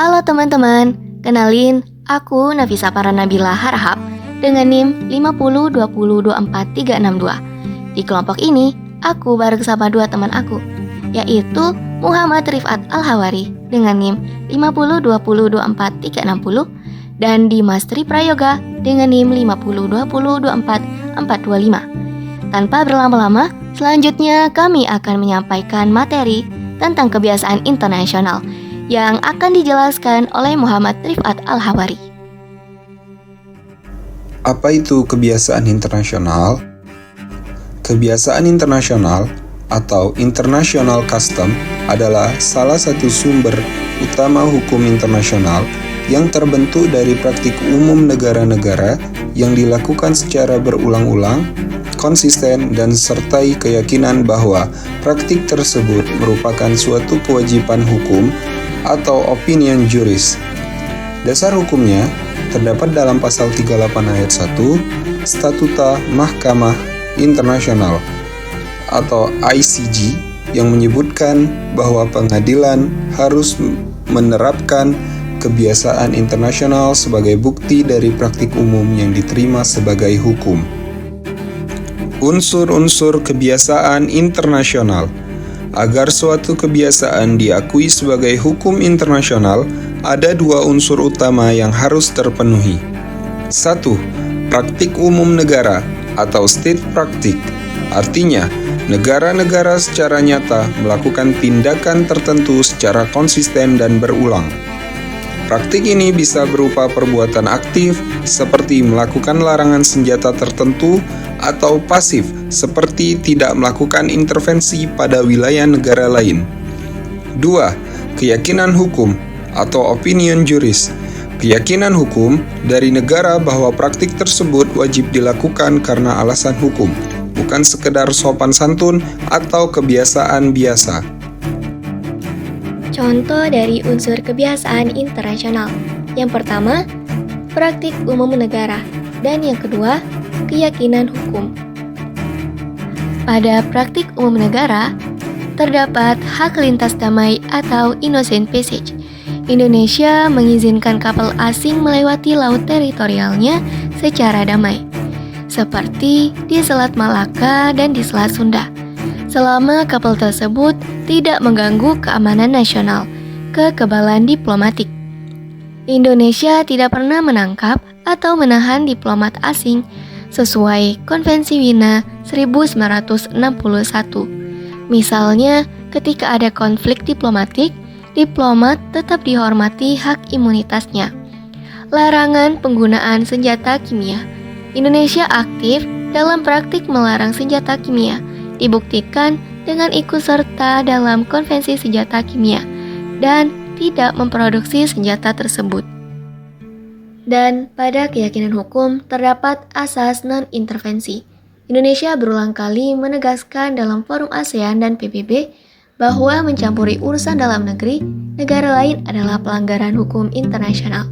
Halo teman-teman, kenalin aku Nafisa Paranabila Harahap dengan NIM 502024362. Di kelompok ini, aku bareng sama dua teman aku, yaitu Muhammad Rifat Al-Hawari dengan NIM 502024360 dan Dimas Tri Prayoga dengan NIM 502024425. Tanpa berlama-lama, selanjutnya kami akan menyampaikan materi tentang kebiasaan internasional yang akan dijelaskan oleh Muhammad Rifat Al-Hawari. Apa itu kebiasaan internasional? Kebiasaan internasional atau international custom adalah salah satu sumber utama hukum internasional yang terbentuk dari praktik umum negara-negara yang dilakukan secara berulang-ulang, konsisten, dan sertai keyakinan bahwa praktik tersebut merupakan suatu kewajiban hukum atau opinion juris. Dasar hukumnya terdapat dalam pasal 38 ayat 1 Statuta Mahkamah Internasional atau ICJ yang menyebutkan bahwa pengadilan harus menerapkan kebiasaan internasional sebagai bukti dari praktik umum yang diterima sebagai hukum. Unsur-unsur kebiasaan internasional. Agar suatu kebiasaan diakui sebagai hukum internasional, ada dua unsur utama yang harus terpenuhi. 1. Praktik umum negara atau state practice. Artinya, negara-negara secara nyata melakukan tindakan tertentu secara konsisten dan berulang. Praktik ini bisa berupa perbuatan aktif seperti melakukan larangan senjata tertentu atau pasif seperti tidak melakukan intervensi pada wilayah negara lain. 2. Keyakinan hukum atau opinion juris. Keyakinan hukum dari negara bahwa praktik tersebut wajib dilakukan karena alasan hukum, bukan sekedar sopan santun atau kebiasaan biasa. Contoh dari unsur kebiasaan internasional. Yang pertama, praktik umum negara, dan yang kedua, keyakinan hukum. Pada praktik umum negara, terdapat hak lintas damai atau innocent passage. Indonesia mengizinkan kapal asing melewati laut teritorialnya secara damai, seperti di Selat Malaka dan di Selat Sunda, selama kapal tersebut tidak mengganggu keamanan nasional, kekebalan diplomatik. Indonesia tidak pernah menangkap atau menahan diplomat asing sesuai Konvensi Wina 1961. Misalnya, ketika ada konflik diplomatik, diplomat tetap dihormati hak imunitasnya. Larangan penggunaan senjata kimia. Indonesia aktif dalam praktik melarang senjata kimia, dibuktikan dengan ikut serta dalam Konvensi Senjata Kimia dan tidak memproduksi senjata tersebut. Dan pada keyakinan hukum terdapat asas non-intervensi. Indonesia berulang kali menegaskan dalam forum ASEAN dan PBB bahwa mencampuri urusan dalam negeri negara lain adalah pelanggaran hukum internasional.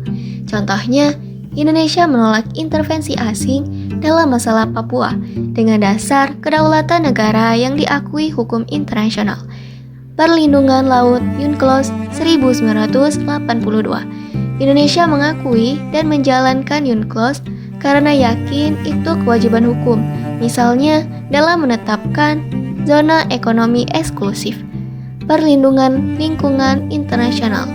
Contohnya, Indonesia menolak intervensi asing dalam masalah Papua dengan dasar kedaulatan negara yang diakui hukum internasional. Perlindungan Laut UNCLOS 1982. Indonesia mengakui dan menjalankan UNCLOS karena yakin itu kewajiban hukum, misalnya dalam menetapkan zona ekonomi eksklusif. Perlindungan lingkungan internasional.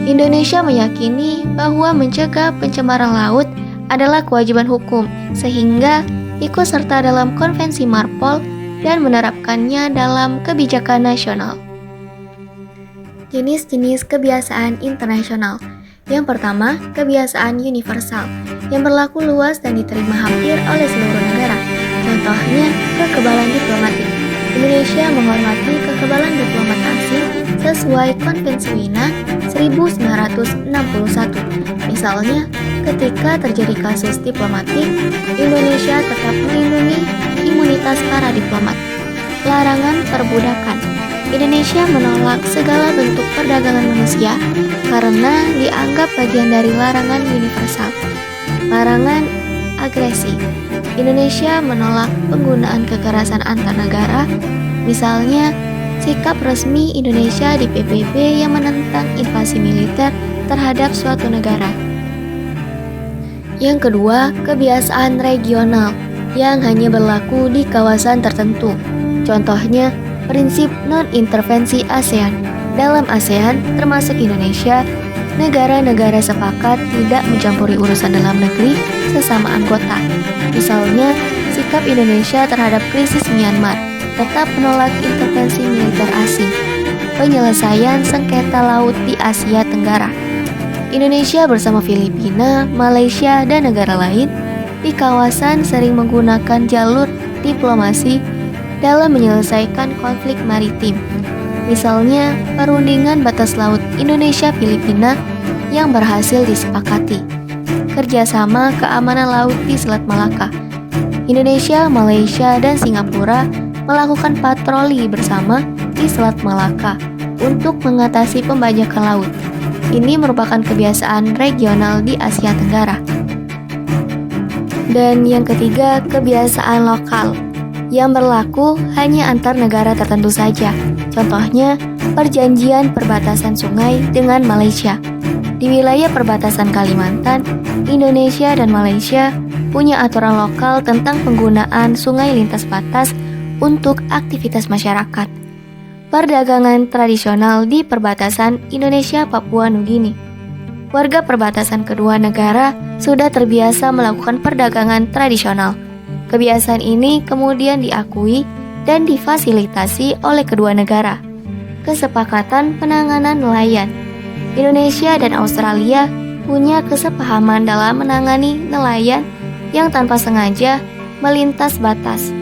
Indonesia meyakini bahwa mencegah pencemaran laut adalah kewajiban hukum, sehingga ikut serta dalam Konvensi MARPOL dan menerapkannya dalam kebijakan nasional. Jenis-jenis kebiasaan internasional. Yang pertama, kebiasaan universal, yang berlaku luas dan diterima hampir oleh seluruh negara. Contohnya, kekebalan diplomatik. Indonesia menghormati kekebalan diplomat asing sesuai Konvensi Wina 1961. Misalnya, ketika terjadi kasus diplomatik, Indonesia tetap melindungi imunitas para diplomat. Larangan perbudakan. Indonesia menolak segala bentuk perdagangan manusia karena dianggap bagian dari larangan universal. Larangan agresi. Indonesia menolak penggunaan kekerasan antar negara, misalnya sikap resmi Indonesia di PBB yang menentang invasi militer terhadap suatu negara. Yang kedua, kebiasaan regional yang hanya berlaku di kawasan tertentu. Contohnya, prinsip non-intervensi ASEAN. Dalam ASEAN, termasuk Indonesia, negara-negara sepakat tidak mencampuri urusan dalam negeri sesama anggota. Misalnya, sikap Indonesia terhadap krisis Myanmar tetap menolak intervensi militer asing. Penyelesaian sengketa laut di Asia Tenggara. Indonesia bersama Filipina, Malaysia, dan negara lain di kawasan sering menggunakan jalur diplomasi dalam menyelesaikan konflik maritim. Misalnya, perundingan batas laut Indonesia-Filipina yang berhasil disepakati. Kerjasama keamanan laut di Selat Malaka. Indonesia, Malaysia, dan Singapura melakukan patroli bersama di Selat Malaka untuk mengatasi pembajakan laut. Ini merupakan kebiasaan regional di Asia Tenggara. Dan yang ketiga, kebiasaan lokal yang berlaku hanya antar negara tertentu saja. Contohnya, perjanjian perbatasan sungai dengan Malaysia. Di wilayah perbatasan Kalimantan, Indonesia dan Malaysia punya aturan lokal tentang penggunaan sungai lintas batas untuk aktivitas masyarakat. Perdagangan tradisional di perbatasan Indonesia-Papua Nugini. Warga perbatasan kedua negara sudah terbiasa melakukan perdagangan tradisional. Kebiasaan ini kemudian diakui dan difasilitasi oleh kedua negara. Kesepakatan penanganan nelayan. Indonesia dan Australia punya kesepahaman dalam menangani nelayan yang tanpa sengaja melintas batas.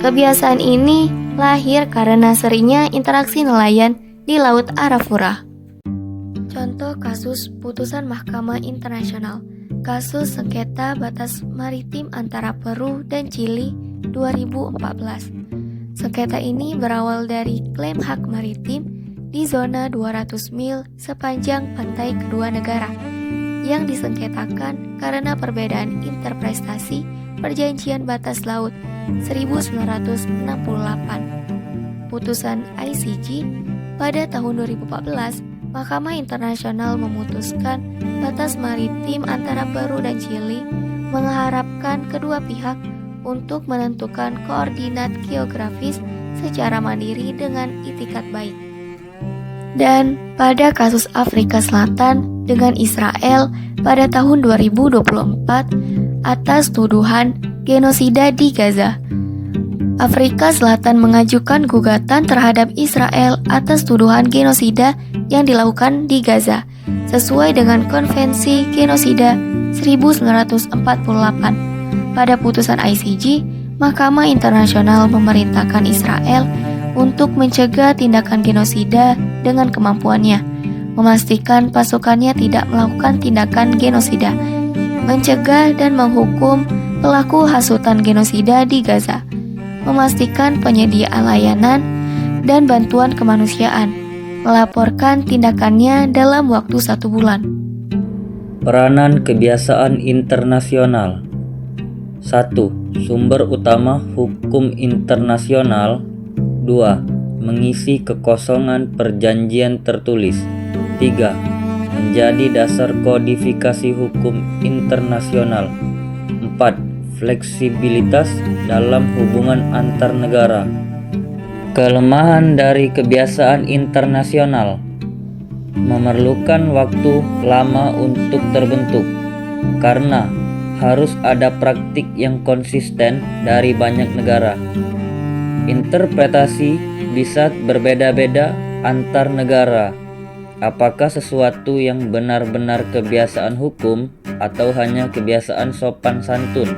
Kebiasaan ini lahir karena seringnya interaksi nelayan di Laut Arafura. Contoh kasus putusan Mahkamah Internasional. Kasus sengketa batas maritim antara Peru dan Chili 2014. Sengketa ini berawal dari klaim hak maritim di zona 200 mil sepanjang pantai kedua negara yang disengketakan karena perbedaan interpretasi Perjanjian Batas Laut 1968. Putusan ICJ pada tahun 2014, Mahkamah Internasional memutuskan batas maritim antara Peru dan Chili, mengharapkan kedua pihak untuk menentukan koordinat geografis secara mandiri dengan itikat baik. Dan pada kasus Afrika Selatan dengan Israel pada tahun 2024 atas tuduhan genosida di Gaza. Afrika Selatan mengajukan gugatan terhadap Israel atas tuduhan genosida yang dilakukan di Gaza, sesuai dengan Konvensi Genosida 1948. Pada putusan ICJ, Mahkamah Internasional memerintahkan Israel untuk mencegah tindakan genosida dengan kemampuannya, memastikan pasukannya tidak melakukan tindakan genosida, mencegah dan menghukum pelaku hasutan genosida di Gaza, memastikan penyediaan layanan dan bantuan kemanusiaan, melaporkan tindakannya dalam waktu 1 bulan. Peranan kebiasaan internasional. 1. Sumber utama hukum internasional. 2. Mengisi kekosongan perjanjian tertulis. 3. Menjadi dasar kodifikasi hukum internasional. 4. Fleksibilitas dalam hubungan antar negara. Kelemahan dari kebiasaan internasional: memerlukan waktu lama untuk terbentuk karena harus ada praktik yang konsisten dari banyak negara. Interpretasi bisa berbeda-beda antar negara. Apakah sesuatu yang benar-benar kebiasaan hukum atau hanya kebiasaan sopan santun?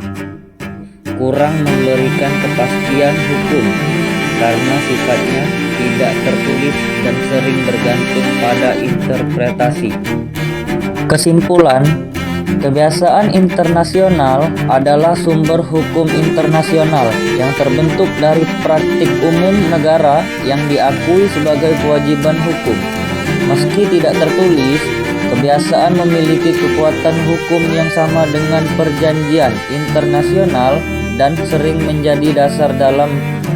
Kurang memberikan kepastian hukum karena sifatnya tidak tertulis dan sering bergantung pada interpretasi. Kesimpulan, kebiasaan internasional adalah sumber hukum internasional yang terbentuk dari praktik umum negara yang diakui sebagai kewajiban hukum. Meski tidak tertulis, kebiasaan memiliki kekuatan hukum yang sama dengan perjanjian internasional dan sering menjadi dasar dalam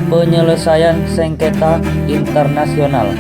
penyelesaian sengketa internasional.